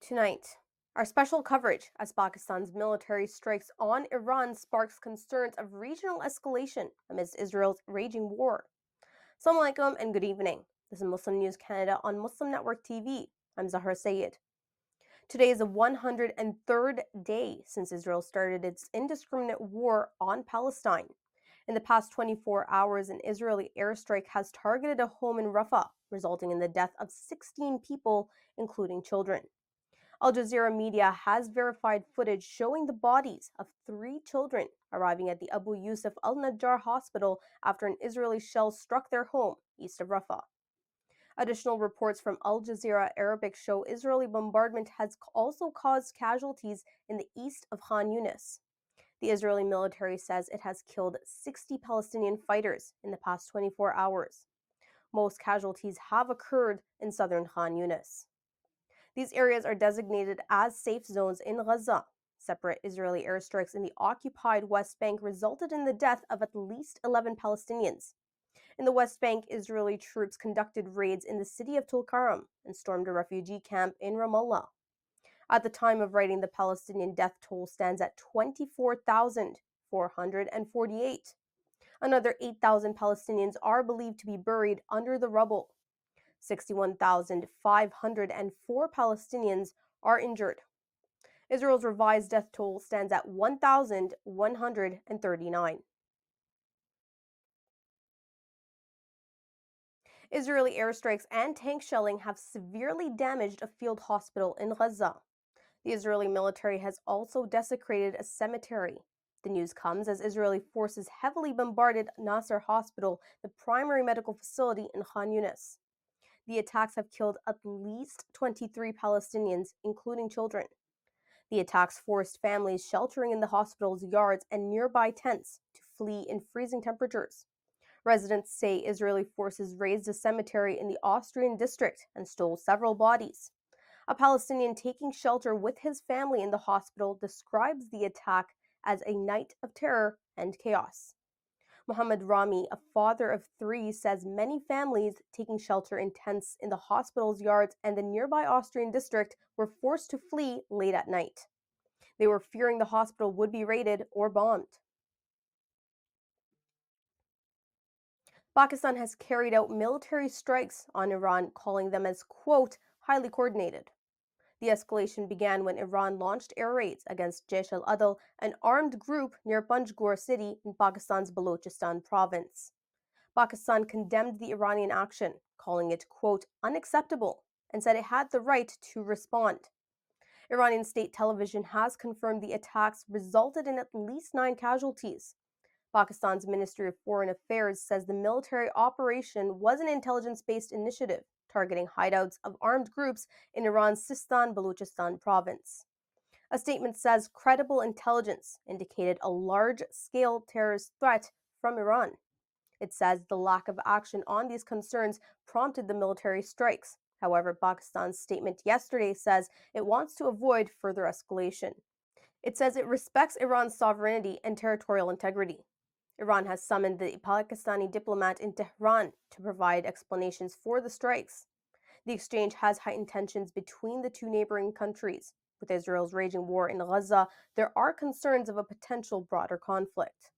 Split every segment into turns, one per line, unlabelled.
Tonight, our special coverage as Pakistan's military strikes on Iran sparks concerns of regional escalation amidst Israel's raging war. Assalamu alaikum and good evening. This is Muslim News Canada on Muslim Network TV. I'm Zahra Sayed. Today is the 103rd day since Israel started its indiscriminate war on Palestine. In the past 24 hours, an Israeli airstrike has targeted a home in Rafah, resulting in the death of 16 people, including children. Al Jazeera media has verified footage showing the bodies of three children arriving at the Abu Yusuf al Najjar hospital after an Israeli shell struck their home east of Rafah. Additional reports from Al Jazeera Arabic show Israeli bombardment has also caused casualties in the east of Khan Yunis. The Israeli military says it has killed 60 Palestinian fighters in the past 24 hours. Most casualties have occurred in southern Khan Yunis. These areas are designated as safe zones in Gaza. Separate Israeli airstrikes in the occupied West Bank resulted in the death of at least 11 Palestinians. In the West Bank, Israeli troops conducted raids in the city of Tulkarm and stormed a refugee camp in Ramallah. At the time of writing, the Palestinian death toll stands at 24,448. Another 8,000 Palestinians are believed to be buried under the rubble. 61,504 Palestinians are injured. Israel's revised death toll stands at 1,139. Israeli airstrikes and tank shelling have severely damaged a field hospital in Gaza. The Israeli military has also desecrated a cemetery. The news comes as Israeli forces heavily bombarded Nasser Hospital, the primary medical facility in Khan Yunis. The attacks have killed at least 23 Palestinians, including children. The attacks forced families sheltering in the hospital's yards and nearby tents to flee in freezing temperatures. Residents say Israeli forces razed a cemetery in the Austrian district and stole several bodies. A Palestinian taking shelter with his family in the hospital describes the attack as a night of terror and chaos. Mohammed Rami, a father of three, says many families taking shelter in tents in the hospital's yards and the nearby Austrian district were forced to flee late at night. They were fearing the hospital would be raided or bombed. Pakistan has carried out military strikes on Iran, calling them as, quote, highly coordinated. The escalation began when Iran launched air raids against Jaish al-Adl, an armed group near Panjgur city in Pakistan's Balochistan province. Pakistan condemned the Iranian action, calling it, quote, unacceptable, and said it had the right to respond. Iranian state television has confirmed the attacks resulted in at least 9 casualties. Pakistan's Ministry of Foreign Affairs says the military operation was an intelligence-based initiative targeting hideouts of armed groups in Iran's Sistan Balochistan province. A statement says credible intelligence indicated a large-scale terrorist threat from Iran. It says the lack of action on these concerns prompted the military strikes. However, Pakistan's statement yesterday says it wants to avoid further escalation. It says it respects Iran's sovereignty and territorial integrity. Iran has summoned the Pakistani diplomat in Tehran to provide explanations for the strikes. The exchange has heightened tensions between the two neighboring countries. With Israel's raging war in Gaza, there are concerns of a potential broader conflict.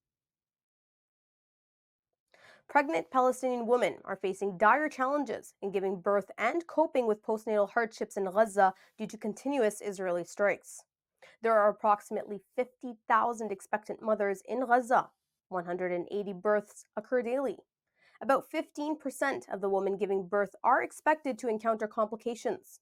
Pregnant Palestinian women are facing dire challenges in giving birth and coping with postnatal hardships in Gaza due to continuous Israeli strikes. There are approximately 50,000 expectant mothers in Gaza. 180 births occur daily. About 15% of the women giving birth are expected to encounter complications.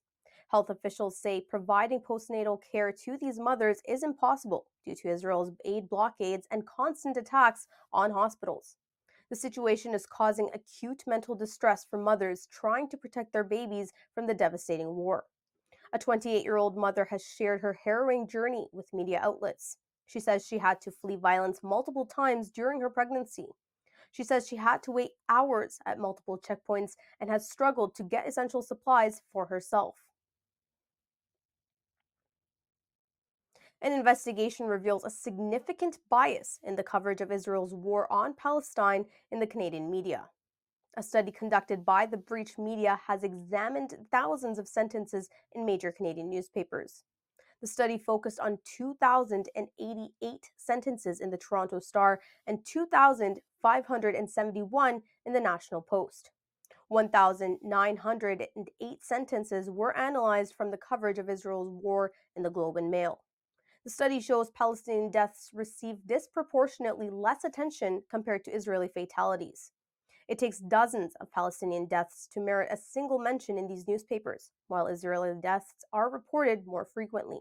Health officials say providing postnatal care to these mothers is impossible due to Israel's aid blockades and constant attacks on hospitals. The situation is causing acute mental distress for mothers trying to protect their babies from the devastating war. A 28-year-old mother has shared her harrowing journey with media outlets. She says she had to flee violence multiple times during her pregnancy. She says she had to wait hours at multiple checkpoints and has struggled to get essential supplies for herself. An investigation reveals a significant bias in the coverage of Israel's war on Palestine in the Canadian media. A study conducted by the Breach Media has examined thousands of sentences in major Canadian newspapers. The study focused on 2,088 sentences in the Toronto Star and 2,571 in the National Post. 1,908 sentences were analyzed from the coverage of Israel's war in the Globe and Mail. The study shows Palestinian deaths receive disproportionately less attention compared to Israeli fatalities. It takes dozens of Palestinian deaths to merit a single mention in these newspapers, while Israeli deaths are reported more frequently.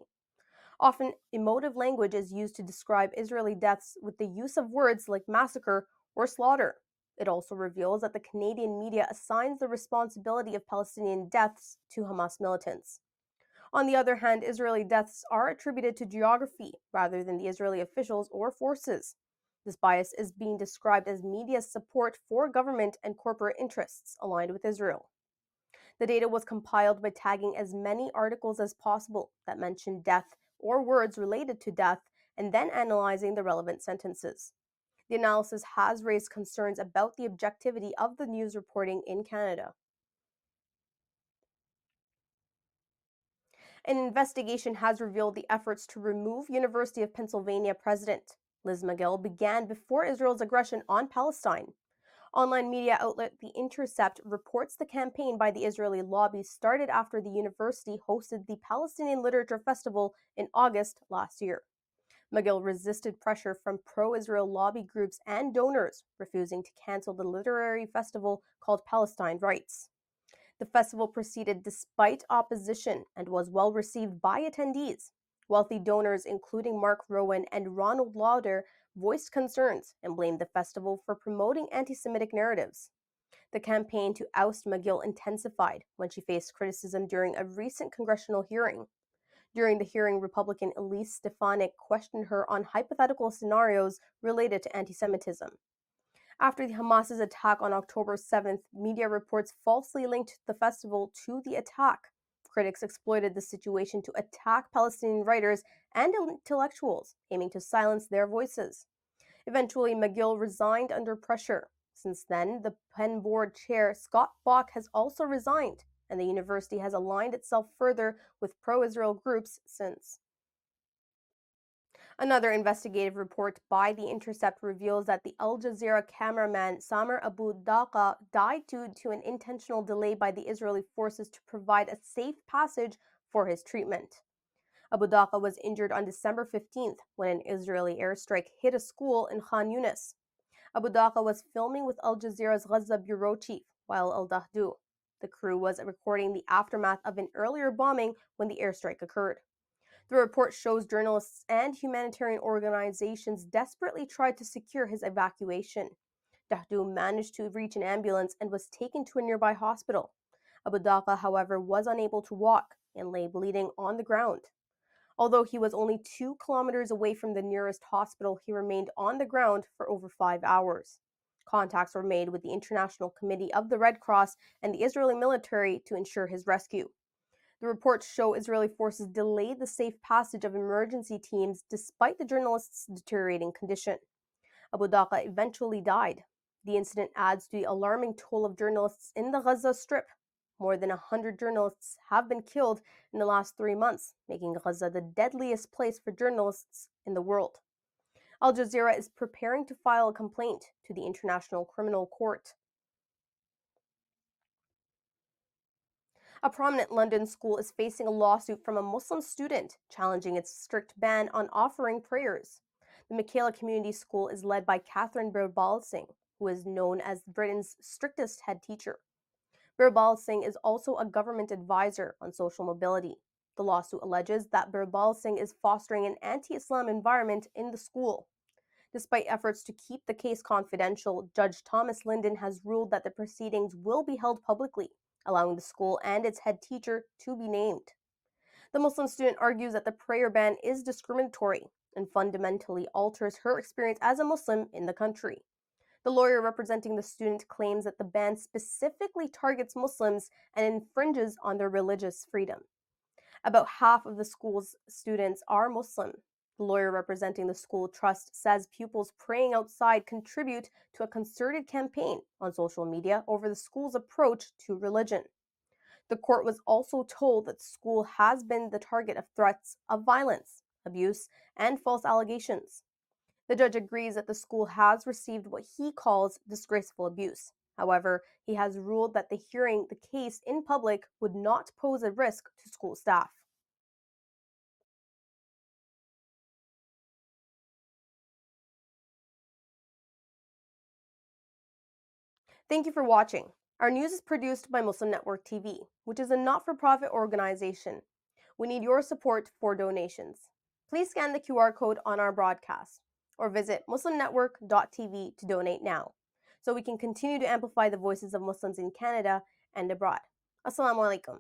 Often, emotive language is used to describe Israeli deaths with the use of words like massacre or slaughter. It also reveals that the Canadian media assigns the responsibility of Palestinian deaths to Hamas militants. On the other hand, Israeli deaths are attributed to geography rather than the Israeli officials or forces. This bias is being described as media's support for government and corporate interests aligned with Israel. The data was compiled by tagging as many articles as possible that mention death or words related to death and then analyzing the relevant sentences. The analysis has raised concerns about the objectivity of the news reporting in Canada. An investigation has revealed the efforts to remove University of Pennsylvania president Liz McGill began before Israel's aggression on Palestine. Online media outlet The Intercept reports the campaign by the Israeli lobby started after the university hosted the Palestinian Literature Festival in August last year. McGill resisted pressure from pro Israel lobby groups and donors, refusing to cancel the literary festival called Palestine Writes. The festival proceeded despite opposition and was well received by attendees. Wealthy donors, including Mark Rowan and Ronald Lauder, voiced concerns and blamed the festival for promoting anti Semitic narratives. The campaign to oust McGill intensified when she faced criticism during a recent congressional hearing. During the hearing, Republican Elise Stefanik questioned her on hypothetical scenarios related to anti Semitism. After the Hamas's attack on October 7th, media reports falsely linked the festival to the attack. Critics exploited the situation to attack Palestinian writers and intellectuals, aiming to silence their voices. Eventually, McGill resigned under pressure. Since then, the Penn Board chair, Scott Bach, has also resigned, and the university has aligned itself further with pro Israel groups since. Another investigative report by The Intercept reveals that the Al Jazeera cameraman Samer Abu Daqa died due to an intentional delay by the Israeli forces to provide a safe passage for his treatment. Abu Daqa was injured on December 15th when an Israeli airstrike hit a school in Khan Yunis. Abu Daqa was filming with Al Jazeera's Gaza bureau chief, Wael Al Dahdu. The crew was recording the aftermath of an earlier bombing when the airstrike occurred. The report shows journalists and humanitarian organizations desperately tried to secure his evacuation. Dahdu managed to reach an ambulance and was taken to a nearby hospital. Abu Daqa, however, was unable to walk and lay bleeding on the ground. Although he was only 2 kilometers away from the nearest hospital, he remained on the ground for over 5 hours. Contacts were made with the International Committee of the Red Cross and the Israeli military to ensure his rescue. The reports show Israeli forces delayed the safe passage of emergency teams despite the journalist's deteriorating condition. Abu Daqa eventually died. The incident adds to the alarming toll of journalists in the Gaza Strip. More than 100 journalists have been killed in the last 3 months, making Gaza the deadliest place for journalists in the world. Al Jazeera is preparing to file a complaint to the International Criminal Court. A prominent London school is facing a lawsuit from a Muslim student challenging its strict ban on offering prayers. The Michaela Community School is led by Catherine Birbal Singh, who is known as Britain's strictest head teacher. Birbal Singh is also a government advisor on social mobility. The lawsuit alleges that Birbal Singh is fostering an anti-Islam environment in the school. Despite efforts to keep the case confidential, Judge Thomas Linden has ruled that the proceedings will be held publicly, allowing the school and its head teacher to be named. The Muslim student argues that the prayer ban is discriminatory and fundamentally alters her experience as a Muslim in the country. The lawyer representing the student claims that the ban specifically targets Muslims and infringes on their religious freedom. About half of the school's students are Muslim. The lawyer representing the school trust says pupils praying outside contribute to a concerted campaign on social media over the school's approach to religion. The court was also told that the school has been the target of threats of violence, abuse, and false allegations. The judge agrees that the school has received what he calls disgraceful abuse. However, he has ruled that the hearing the case in public would not pose a risk to school staff. Thank you for watching. Our news is produced by Muslim Network TV, which is a not for profit organization. We need your support for donations. Please scan the QR code on our broadcast or visit muslimnetwork.tv to donate now so we can continue to amplify the voices of Muslims in Canada and abroad. Assalamu alaikum.